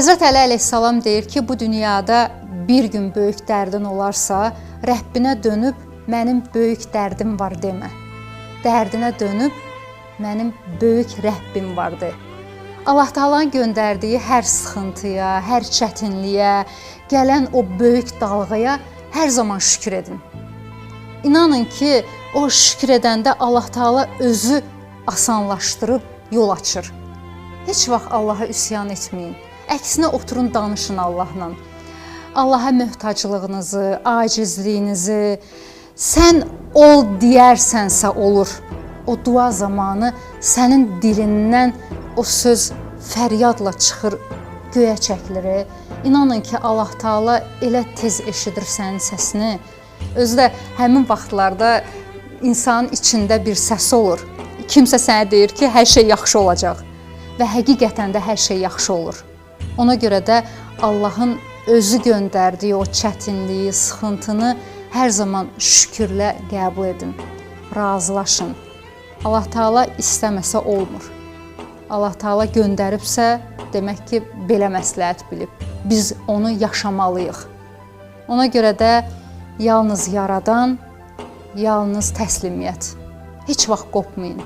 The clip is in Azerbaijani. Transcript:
Həzrət Əli əleyhissalam deyir ki, bu dünyada bir gün böyük dərdin olarsa, Rəbbinə dönüb mənim böyük dərdim var demə. Dərdinə dönüb mənim böyük Rəbbim vardı. Allah Taala'nın göndərdiyi hər sıxıntıya, hər çətinliyə, gələn o böyük dalğaya hər zaman şükür edin. İnanın ki, o şükür edəndə Allah Taala özü asanlaşdırıb yol açır. Heç vaxt Allaha üsyan etməyin. Əksinə oturun, danışın Allahla. Allaha möhtaclığınızı, acizliyinizi, sən ol deyərsənsə olur. O dua zamanı sənin dilindən o söz fəryadla çıxır, göyə çəkilir. İnanın ki, Allah Taala elə tez eşidir sənin səsini. Özü də həmin vaxtlarda insanın içində bir səs olur. Kimsə sənə deyir ki, hər şey yaxşı olacaq və həqiqətən də hər şey yaxşı olur. Ona görə də Allahın özü göndərdiyi o çətinliyi, sıxıntını hər zaman şükürlə qəbul edin, razılaşın. Allah Taala istəməsə olmur. Allah Taala göndəribsə, demək ki, belə məsləhət bilib. Biz onu yaşamalıyıq. Ona görə də yalnız yaradan, yalnız təslimiyyət. Heç vaxt qopmayın.